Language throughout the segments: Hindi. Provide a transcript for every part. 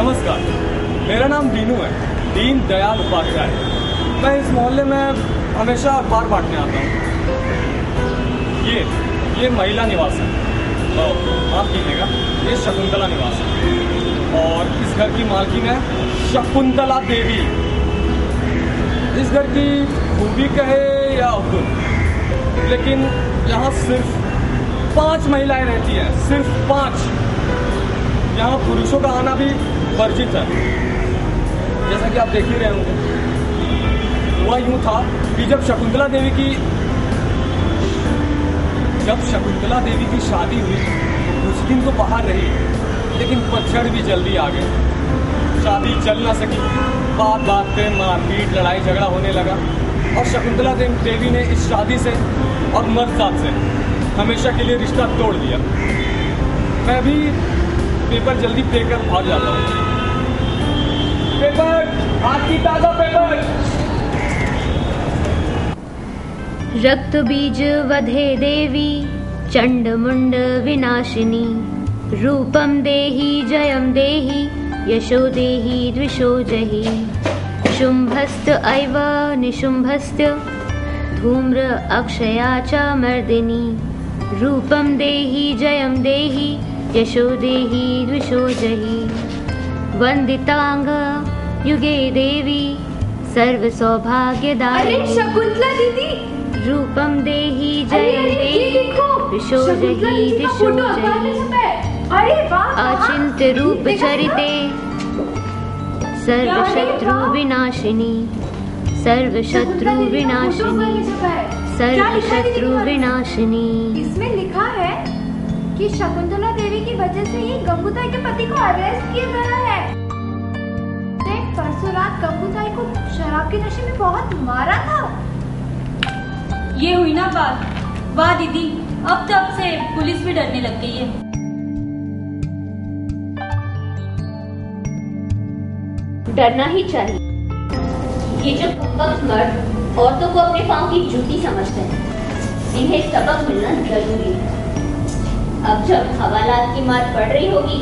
नमस्कार, मेरा नाम दीनू है, दीन दयाल उपाध्याय। मैं इस मोहल्ले में हमेशा अखबार बांटने आता हूँ। ये महिला निवास है, माफ कीजिएगा, ये शकुंतला निवास है और इस घर की मालकिन है शकुंतला देवी। इस घर की खूबी कहे या अवगुण, लेकिन यहाँ सिर्फ 5 महिलाएं रहती हैं, सिर्फ 5। यहाँ पुरुषों का आना भी वर्जित है, जैसा कि आप देख ही रहे होंगे। हुआ यूं था कि जब शकुंतला देवी की शादी हुई, कुछ दिन तो बाहर रही, लेकिन पतझड़ भी जल्दी आ गई। शादी चल ना सकी, बात पे मारपीट लड़ाई झगड़ा होने लगा और शकुंतला देवी ने इस शादी से और मर्द साथ से हमेशा के लिए रिश्ता तोड़ दिया। मैं भी पेपर जल्दी देकर भाग जाता हूँ। पेपर, आपकी ताजा पेपर। रक्त बीज वधे देवी चंड मुंड विनाशिनी, रूपम देहि जयम देहि यशो देहि द्विषो जहि, शुंभस्त ऐव निशुंभस्त धूम्र अक्षया च मर्दिनी, रूपम देहि जयम देहि यशो देहि द्विषो जहि, वंदितांग युगे देवी सर्व सौभाग्यदायिनी। अरे शकुंतला दीदी, रूपम देहि जयम देहि द्विषो जहि द्विषो जहि, अचिंत्य रूप चरिते सर्व शत्रु विनाशिनी, सर्व शत्रु विनाशिनी, सर्व शत्रु विनाशिनी। इसमें लिखा है कि शकुंतला देवी की वजह से ही गंगूताई के पति को अरेस्ट किया गया है। परसों रात गंगूताई को शराब के नशे में बहुत मारा था। ये हुई ना बात। वाह दीदी, अब तब से पुलिस भी डरने लग गई है। डरना ही चाहिए। ये जो कुबक मर्द औरतों को अपने पांव की जूती समझते हैं, इन्हें सबक मिलना जरूरी है। अब जब हवालात की मार पड़ रही होगी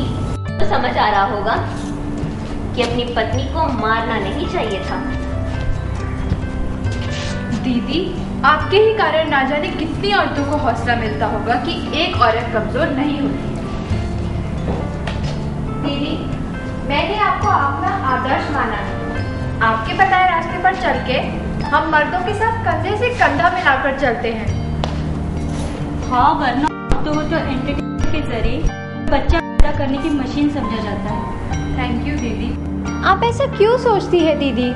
तो समझ आ रहा होगा कि अपनी पत्नी को मारना नहीं चाहिए था। दीदी, आपके ही कारण ना जाने कितनी औरतों को हौसला मिलता होगा कि एक औरत कमजोर नहीं होती है। दीदी, मैंने आपको अपना आदर्श माना है। आपके बताए रास्ते पर चल के हम मर्दों के साथ कंधे से कंधा मिलाकर चलते हैं। हाँ, वरना तो एंटरटेनमेंट के जरिए बच्चा पैदा करने की मशीन समझा जाता है। थैंक यू दीदी। आप ऐसा क्यों सोचती है दीदी?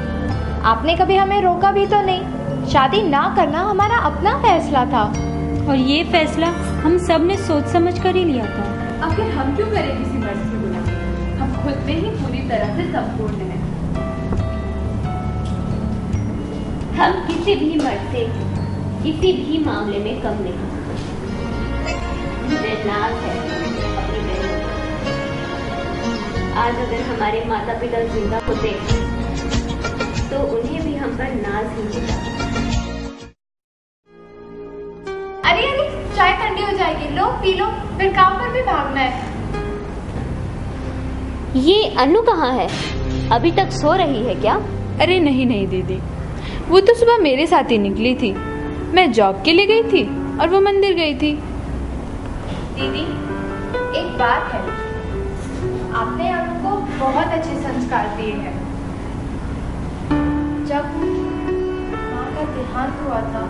आपने कभी हमें रोका भी तो नहीं। शादी ना करना हमारा अपना फैसला था और ये फैसला हम सब ने सोच समझ कर ही लिया था। आखिर हम क्यों करें किसी मर्द से गुनाह? हम खुद में ही पूरी तरह से संपूर्ण हैं। हम किसी भी मर्द से किसी भी मामले में कम नहीं। मुझे नाज है अपनी बहनों। आज अगर हमारे माता पिता जिंदा होते तो उन्हें भी हम पर नाज ही होता। अरे चाय ठंडी हो जाएगी, लो पी लो, फिर काम पर भी भागना है। ये अनु कहाँ है? अभी तक सो रही है क्या? अरे नहीं दीदी, वो तो सुबह मेरे साथ ही निकली थी। मैं जॉब के लिए गई थी और वो मंदिर गई थी। दीदी, एक बात है, आपने हमको बहुत अच्छे संस्कार दिए हैं। जब माँ का देहांत हुआ था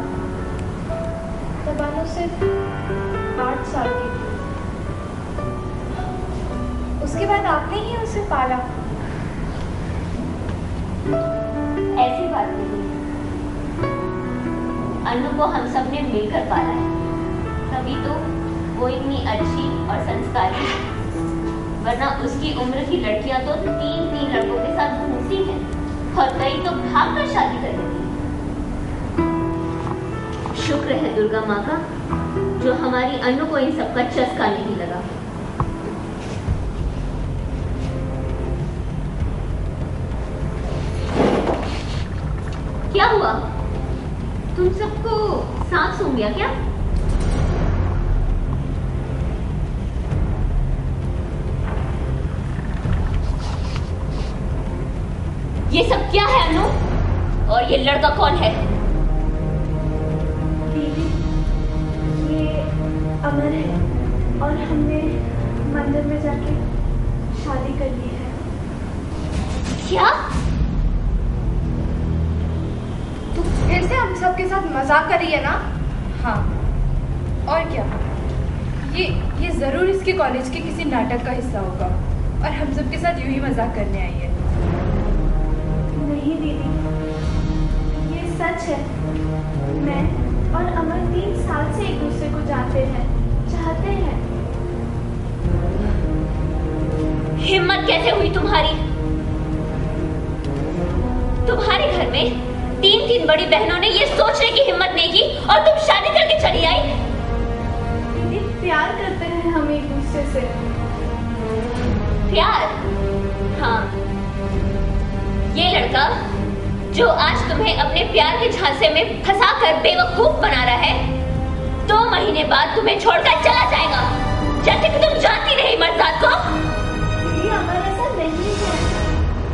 तब अनु सिर्फ 8 साल की थी। उसके बाद आपने ही उसे पाला। ऐसी बात नहीं, अनु को हम सब ने मिलकर पाला है, तभी तो वो इतनी अच्छी और संस्कारी है। वरना उसकी उम्र की लड़कियां तो 3 लड़कों के साथ घूमती हैं और कई तो भाग कर शादी कर देती हैं। शुक्र है दुर्गा माँ का जो हमारी अनु को इन सब का चस्का नहीं लगा। क्या हुआ? तुम सबको सांप सूंघ गया क्या? ये सब क्या है अनु? और ये लड़का कौन है? दीदी, ये अमर है और हमने मंदिर में जाके शादी कर ली है। क्या? तू फिर से हम सबके साथ मजाक कर रही है ना? हाँ, और क्या, ये जरूर इसके कॉलेज के किसी नाटक का हिस्सा होगा और हम सबके साथ यूं ही मजाक करने आई है। नहीं दीदी, ये सच है। मैं और अमर 3 साल से एक दूसरे को जानते हैं, चाहते हैं। हिम्मत कैसे हुई तुम्हारी? तुम्हारे घर में 3 बड़ी बहनों ने ये सोचने की हिम्मत नहीं की और तुम शादी करके चली आई। दीदी, प्यार करते हैं हम एक दूसरे से। प्यार? हाँ, ये लड़का जो आज तुम्हें अपने प्यार के झांसे में फंसाकर बेवकूफ बना रहा है, 2 महीने बाद तुम्हें छोड़कर चला जाएगा, जैसे कि तुम जानती रही मर्दात को। दीदी, अमर ऐसा नहीं है।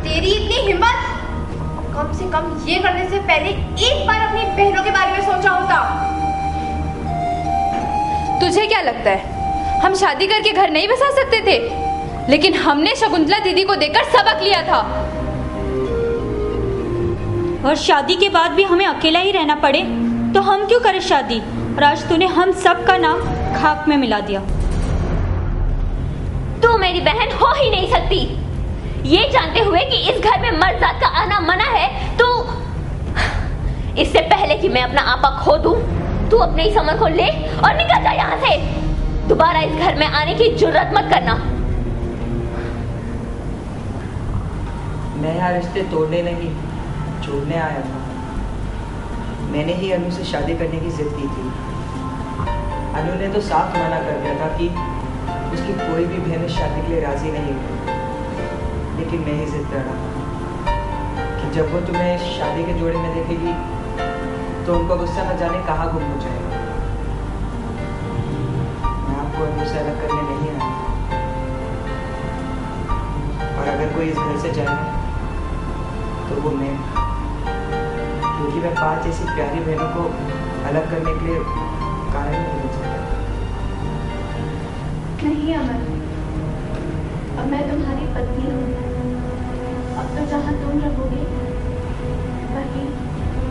तेरी इतनी हिम्मत! कम से कम ये करने से पहले एक बार अपनी बहनों के बारे में सोचा होता। तुझे क्या लगता है हम शादी करके घर नहीं बसा सकते थे? लेकिन हमने शकुंतला दीदी को देखकर सबक लिया था। और शादी के बाद भी हमें अकेला ही रहना पड़े तो हम क्यों करें शादी? और आज तूने हम सब का नाम खाक में मिला दिया। तू मेरी बहन हो ही नहीं सकती। ये जानते हुए कि इस घर में मर्दात का आना मना है, तो इससे पहले कि मैं अपना आपा खो दूं, तू अपने इस अमर को ले और निकल जा यहाँ से। दोबारा इस घर में आने की जुर्रत मत करना। मैं यहाँ रिश्ते तोड़ने नहीं, जोड़ने आया था। मैंने ही अनु से शादी करने की जिद की थी। अनु ने तो साफ मना कर दिया था कि उसकी कोई भी बहन इस शादी के लिए राजी नहीं है। लेकिन मैं ही जिद कर रहा था कि जब वो तुम्हें इस शादी के जोड़े में देखेगी तो उनका गुस्सा न जाने कहाँ गुम हो जाएगा। मैं आपको अनु से अलग करने नहीं आया, और अगर कोई इस घर से जाए तो वो मैं, क्योंकि मैं 5 ऐसी प्यारी बहनों को अलग करने के लिए कारण नहीं हो सकता। नहीं अमर, अब मैं तुम्हारी पत्नी हूँ। अब तो जहाँ तुम रहोगे वही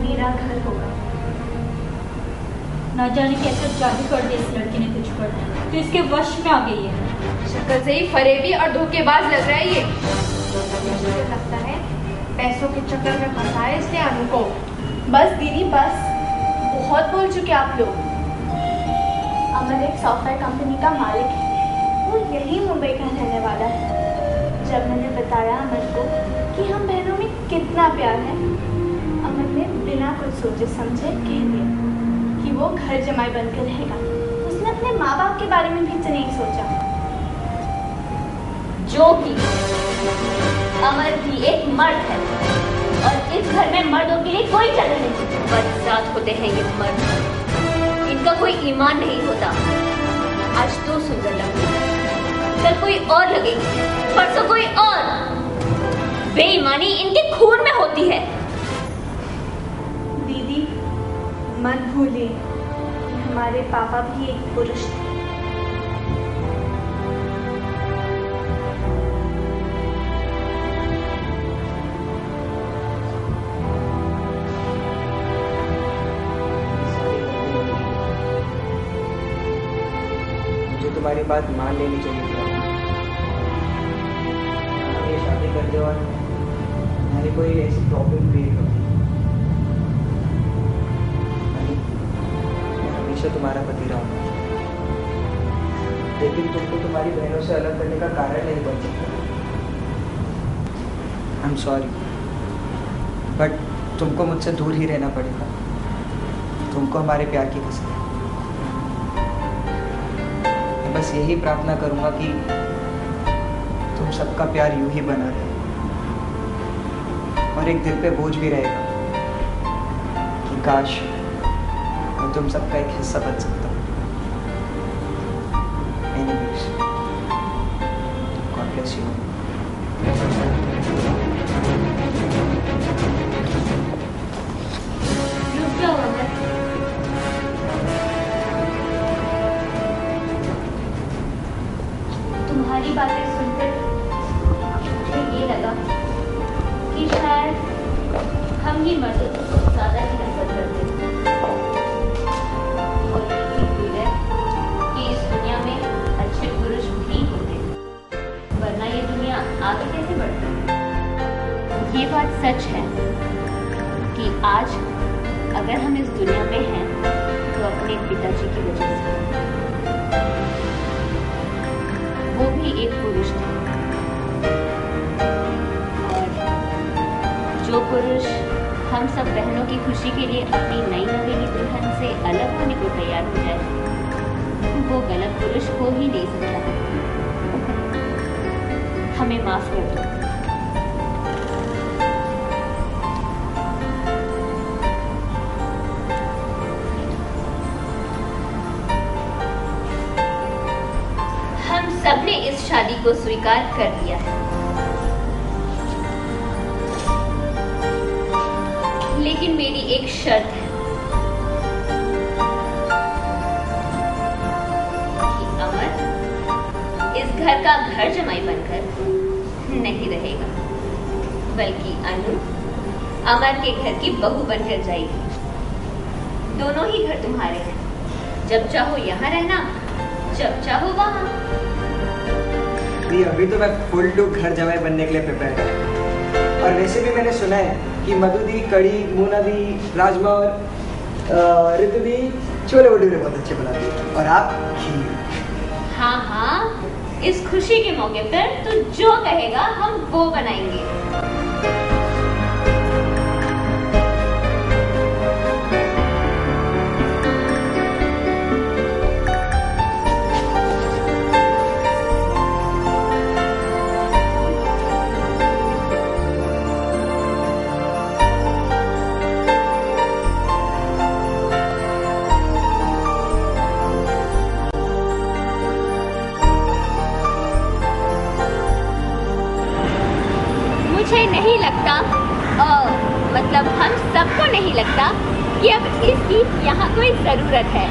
मेरा घर होगा। ना जाने कैसे जादू कर दिया इस लड़के ने तुझ पर, तो इसके वश में आ गई है। शक्ल से ही फरेबी और धोखेबाज लग रहा है ये। मुझे लगता है पैसों के चक्कर में फंसा है इसने अनु को। बस दीदी बस, बहुत बोल चुके आप लोग। अमर एक सॉफ्टवेयर कंपनी का मालिक है, वो यही मुंबई का रहने वाला है। जब मैंने बताया अमर को कि हम बहनों में कितना प्यार है, अमर ने बिना कुछ सोचे समझे कह दिया कि वो घर जमाई बनकर रहेगा। उसने अपने माँ बाप के बारे में भी तो नहीं सोचा। जो कि अमर भी एक मर्द है और इस घर में मर्दों के लिए कोई जगह नहीं। बदजात होते हैं ये मर्द, इनका कोई ईमान नहीं होता। आज तू सुंदर लगती, कल कोई और लगेगी, परसों कोई और। बेईमानी इनके खून में होती है। दीदी मत भूलिए कि हमारे पापा भी एक पुरुष थे। मुझे तुम्हारी बात मान लेनी चाहिए थी। ये शादी कर दो और हमारी कोई ऐसी प्रॉब्लम क्रिएट होती। मैं हमेशा तुम्हारा पति रहूंगा, लेकिन तुमको तुम्हारी बहनों से अलग करने का कारण नहीं बन सकता। आई एम सॉरी, बट तुमको मुझसे दूर ही रहना पड़ेगा। तुमको हमारे प्यार की कसम है। मैं बस यही प्रार्थना करूंगा कि तुम सबका प्यार यूं ही बना रहे, और एक दिल पे बोझ भी रहेगा कि काश मैं तुम सबका एक हिस्सा बन सकता हूँ। Anyways, God bless you. सुनकर मुझे ये लगा कि शायद हम ही मर्दों को ज्यादा ही नफरत करते हैं। और यही भूल है कि इस दुनिया में अच्छे पुरुष भी होते हैं, वरना ये दुनिया आगे कैसे बढ़ती। ये बात सच है कि आज अगर हम इस दुनिया में हैं तो अपने पिताजी की वजह से। वो भी एक पुरुष थे, और जो पुरुष हम सब बहनों की खुशी के लिए अपनी नई नवेली दुल्हन से अलग होने को तैयार हो जाए, वो गलत पुरुष हो ही नहीं सकता। हमें माफ कर दो। सबने इस शादी को स्वीकार कर लिया है, लेकिन मेरी एक शर्त है कि अमर इस घर का घर जमाई बनकर नहीं रहेगा, बल्कि अनु अमर के घर की बहू बनकर जाएगी। दोनों ही घर तुम्हारे हैं, जब चाहो यहाँ रहना, जब चाहो वहाँ। अभी तो मैं फुल टू घर जमाई बनने के लिए प्रिपेयर है। और वैसे भी मैंने सुना है कि मधु दी कड़ी, मोना दी राजमा और ऋतु दी छोले भटूरे बहुत अच्छे बनाती है, और आप खीर। हाँ हाँ, इस खुशी के मौके पर तो जो कहेगा हम वो बनाएंगे। मुझे नहीं लगता, मतलब हम सबको नहीं लगता कि अब इसकी यहाँ कोई जरूरत है।